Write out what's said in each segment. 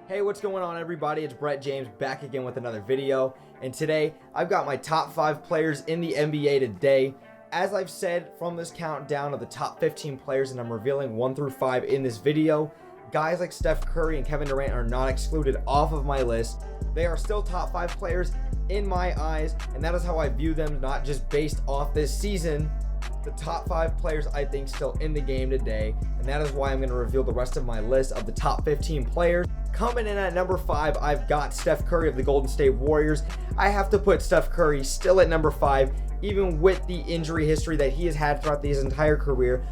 Hey, what's going on everybody? It's Brett James back again with another video, and today I've got my top 5 players in the NBA today. As I've said from this countdown of the top 15 players, and I'm revealing 1 through 5 in this video, guys like Steph Curry and Kevin Durant are not excluded off of my list. They are still top 5 players in my eyes, and that is how I view them, not just based off this season. The top 5 players I think still in the game today, and that is why I'm going to reveal the rest of my list of the top 15 players. Coming in at number 5, I've got Steph Curry of the Golden State Warriors. I have to put Steph Curry still at number 5, even with the injury history that he has had throughout his entire career.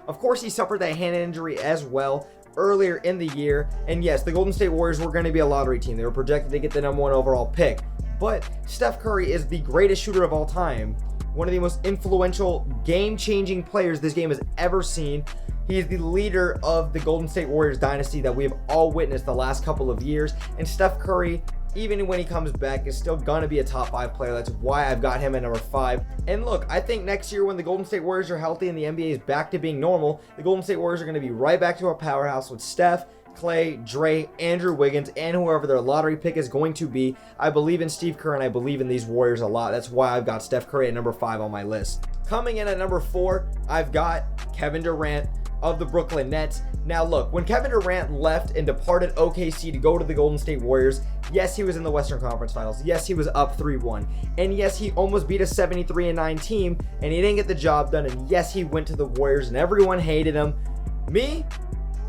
Of course, he suffered that hand injury as well earlier in the year, and yes, the Golden State Warriors were going to be a lottery team. They were projected to get the number 1 overall pick, but Steph Curry is the greatest shooter of all time. One of the most influential, game-changing players this game has ever seen. He is the leader of the Golden State Warriors dynasty that we have all witnessed the last couple of years. And Steph Curry, even when he comes back, is still going to be a top 5 player. That's why I've got him at number 5. And look, I think next year when the Golden State Warriors are healthy and the NBA is back to being normal, the Golden State Warriors are going to be right back to a powerhouse with Steph, Clay, Dre, Andrew Wiggins, and whoever their lottery pick is going to be. I believe in Steve Kerr and I believe in these Warriors a lot. That's why I've got Steph Curry at number 5 on my list. Coming in at number 4, I've got Kevin Durant of the Brooklyn Nets. Now look, when Kevin Durant left and departed OKC to go to the Golden State Warriors, yes, he was in the Western Conference Finals. Yes, he was up 3-1. And yes, he almost beat a 73-9 team and he didn't get the job done. And yes, he went to the Warriors and everyone hated him. Me?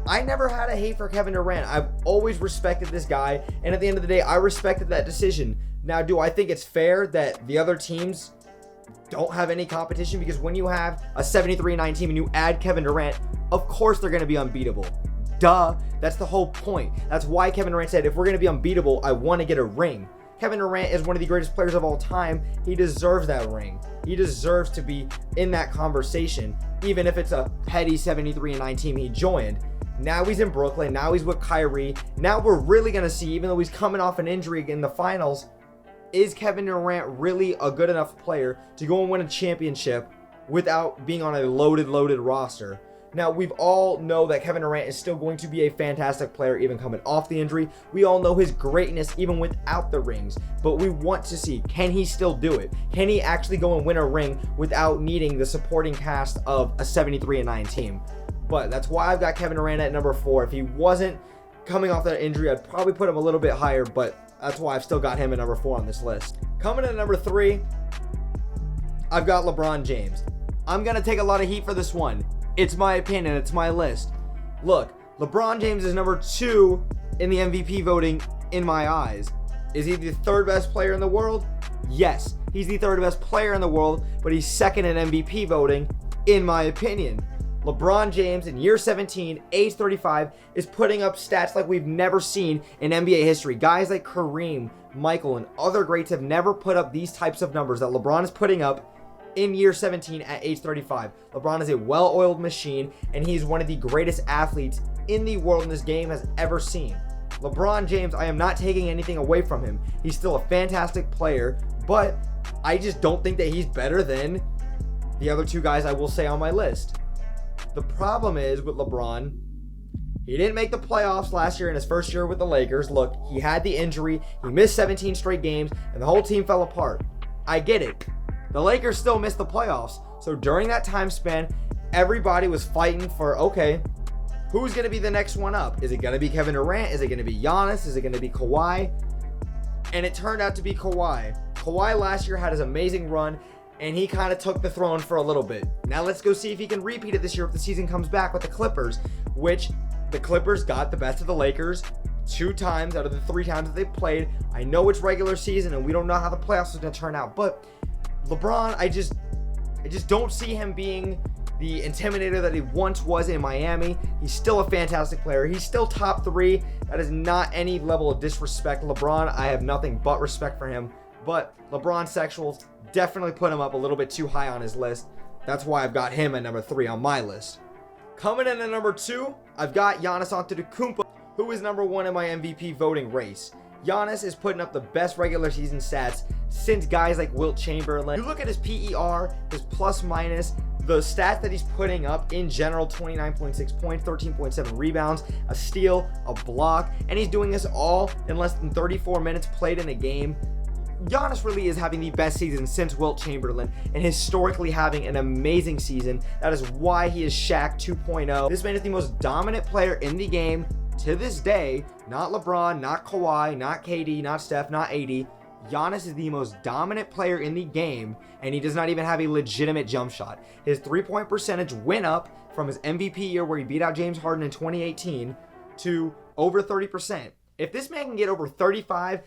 I never had a hate for Kevin Durant. I've always respected this guy, and at the end of the day, I respected that decision. Now, do I think it's fair that the other teams don't have any competition? Because when you have a 73-9 team and you add Kevin Durant, of course they're going to be unbeatable. Duh. That's the whole point. That's why Kevin Durant said, if we're going to be unbeatable, I want to get a ring. Kevin Durant is one of the greatest players of all time. He deserves that ring. He deserves to be in that conversation, even if it's a petty 73-9 team he joined. Now he's in Brooklyn. Now he's with Kyrie. Now we're really going to see, even though he's coming off an injury in the finals, is Kevin Durant really a good enough player to go and win a championship without being on a loaded roster? Now, we've all know that Kevin Durant is still going to be a fantastic player even coming off the injury. We all know his greatness even without the rings. But we want to see, can he still do it? Can he actually go and win a ring without needing the supporting cast of a 73-9 team? But that's why I've got Kevin Durant at number 4. If he wasn't coming off that injury, I'd probably put him a little bit higher, but that's why I've still got him at number 4 on this list. Coming in at number 3, I've got LeBron James. I'm going to take a lot of heat for this one. It's my opinion. It's my list. Look, LeBron James is number 2 in the MVP voting in my eyes. Is he the 3rd best player in the world? Yes, he's the 3rd best player in the world, but he's 2nd in MVP voting in my opinion. LeBron James in year 17, age 35, is putting up stats like we've never seen in NBA history. Guys like Kareem, Michael, and other greats have never put up these types of numbers that LeBron is putting up in year 17 at age 35. LeBron is a well-oiled machine, and he's one of the greatest athletes in the world in this game has ever seen. LeBron James, I am not taking anything away from him. He's still a fantastic player, but I just don't think that he's better than the other 2 guys I will say on my list. The problem is with LeBron, he didn't make the playoffs last year in his first year with the Lakers. Look, he had the injury, he missed 17 straight games, and the whole team fell apart. I get it. The Lakers still missed the playoffs. So during that time span, everybody was fighting for, okay, who's going to be the next one up? Is it going to be Kevin Durant? Is it going to be Giannis? Is it going to be Kawhi? And it turned out to be Kawhi. Kawhi last year had his amazing run, and he kind of took the throne for a little bit. Now let's go see if he can repeat it this year if the season comes back with the Clippers, which the Clippers got the best of the Lakers 2 times out of the 3 times that they've played. I know it's regular season and we don't know how the playoffs are going to turn out, but LeBron, I just don't see him being the intimidator that he once was in Miami. He's still a fantastic player. He's still top 3. That is not any level of disrespect. LeBron, I have nothing but respect for him. But LeBron sexuals definitely put him up a little bit too high on his list. That's why I've got him at number 3 on my list. Coming in at number 2, I've got Giannis Antetokounmpo, who is number 1 in my MVP voting race. Giannis is putting up the best regular season stats since guys like Wilt Chamberlain. You look at his PER, his plus minus, the stats that he's putting up in general: 29.6 points, 13.7 rebounds, a steal, a block, and he's doing this all in less than 34 minutes played in a game. Giannis really is having the best season since Wilt Chamberlain, and historically having an amazing season. That is why he is Shaq 2.0. This man is the most dominant player in the game to this day. Not LeBron, not Kawhi, not KD, not Steph, not AD. Giannis is the most dominant player in the game, and he does not even have a legitimate jump shot. His three-point percentage went up from his MVP year, where he beat out James Harden in 2018, to over 30%. If this man can get over 35,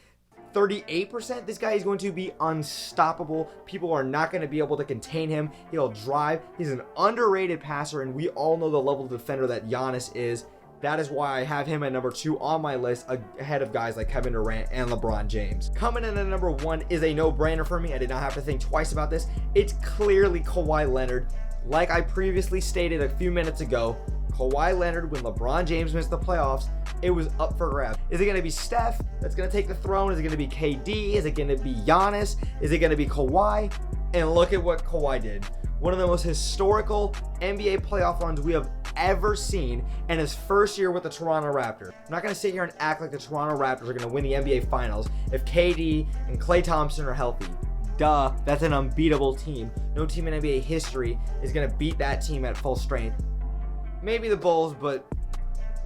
38%, this guy is going to be unstoppable. People are not going to be able to contain him. He'll drive. He's an underrated passer, and we all know the level of defender that Giannis is. That is why I have him at number 2 on my list, ahead of guys like Kevin Durant and LeBron James. Coming in at number 1 is a no-brainer for me. I did not have to think twice about this. It's clearly Kawhi Leonard. Like I previously stated a few minutes ago, Kawhi Leonard, when LeBron James missed the playoffs, it was up for grabs. Is it going to be Steph that's going to take the throne? Is it going to be KD? Is it going to be Giannis? Is it going to be Kawhi? And look at what Kawhi did. One of the most historical NBA playoff runs we have ever seen in his first year with the Toronto Raptors. I'm not going to sit here and act like the Toronto Raptors are going to win the NBA Finals if KD and Klay Thompson are healthy. Duh, that's an unbeatable team. No team in NBA history is going to beat that team at full strength. Maybe the Bulls, but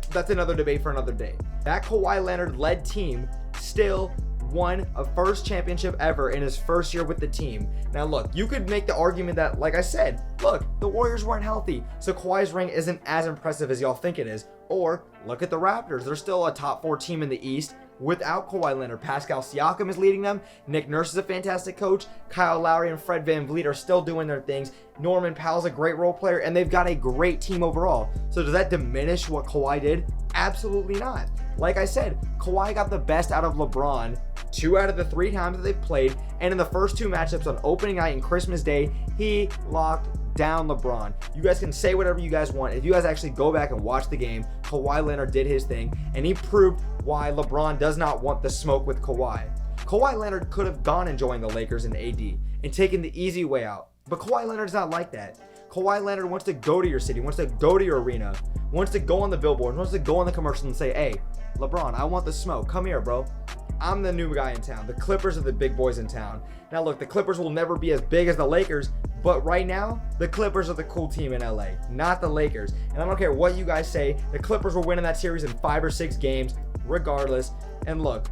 that's another debate for another day. That Kawhi Leonard-led team still won a first championship ever in his first year with the team. Now look, you could make the argument that, like I said, look, the Warriors weren't healthy, so Kawhi's ring isn't as impressive as y'all think it is. Or look at the Raptors. They're still a top 4 team in the East without Kawhi Leonard. Pascal Siakam is leading them. Nick Nurse is a fantastic coach. Kyle Lowry and Fred VanVleet are still doing their things. Norman Powell's a great role player, and they've got a great team overall. So does that diminish what Kawhi did? Absolutely not. Like I said, Kawhi got the best out of LeBron 2 out of the 3 times that they've played, and in the first 2 matchups on opening night and Christmas Day, he locked down LeBron. You guys can say whatever you guys want. If you guys actually go back and watch the game, Kawhi Leonard did his thing, and he proved why LeBron does not want the smoke with Kawhi. Kawhi Leonard could have gone and joined the Lakers and AD and taken the easy way out, but Kawhi Leonard's not like that. Kawhi Leonard wants to go to your city, wants to go to your arena, wants to go on the billboard, wants to go on the commercial and say, hey, LeBron, I want the smoke. Come here, bro. I'm the new guy in town. The Clippers are the big boys in town. Now look, the Clippers will never be as big as the Lakers, but right now, the Clippers are the cool team in LA, not the Lakers. And I don't care what you guys say, the Clippers were winning that series in 5 or 6 games, regardless. And look,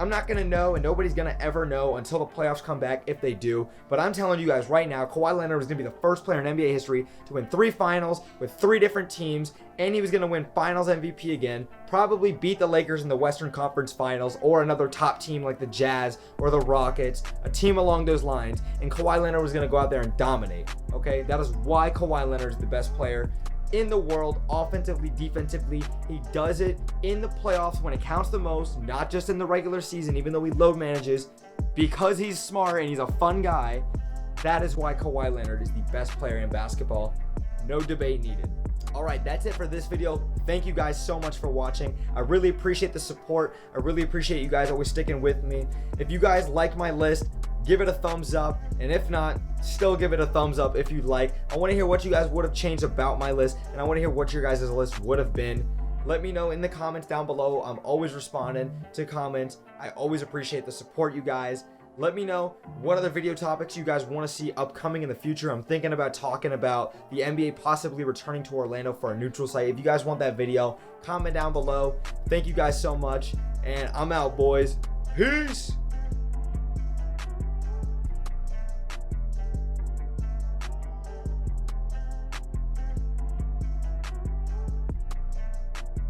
I'm not going to know, and nobody's going to ever know until the playoffs come back, if they do. But I'm telling you guys right now, Kawhi Leonard was going to be the first player in NBA history to win 3 finals with 3 different teams, and he was going to win finals MVP again, probably beat the Lakers in the Western Conference Finals, or another top team like the Jazz or the Rockets, a team along those lines, and Kawhi Leonard was going to go out there and dominate. Okay, that is why Kawhi Leonard is the best player in the world, offensively, defensively. He does it in the playoffs when it counts the most, not just in the regular season, even though he load manages, because he's smart and he's a fun guy. That is why Kawhi Leonard is the best player in basketball. No debate needed. All right, that's it for this video. Thank you guys so much for watching. I really appreciate the support. I really appreciate you guys always sticking with me. If you guys liked my list, give it a thumbs up, and if not, still give it a thumbs up if you'd like. I want to hear what you guys would have changed about my list, and I want to hear what your guys' list would have been. Let me know in the comments down below. I'm always responding to comments. I always appreciate the support, you guys. Let me know what other video topics you guys want to see upcoming in the future. I'm thinking about talking about the NBA possibly returning to Orlando for a neutral site. If you guys want that video, comment down below. Thank you guys so much, and I'm out, boys. Peace!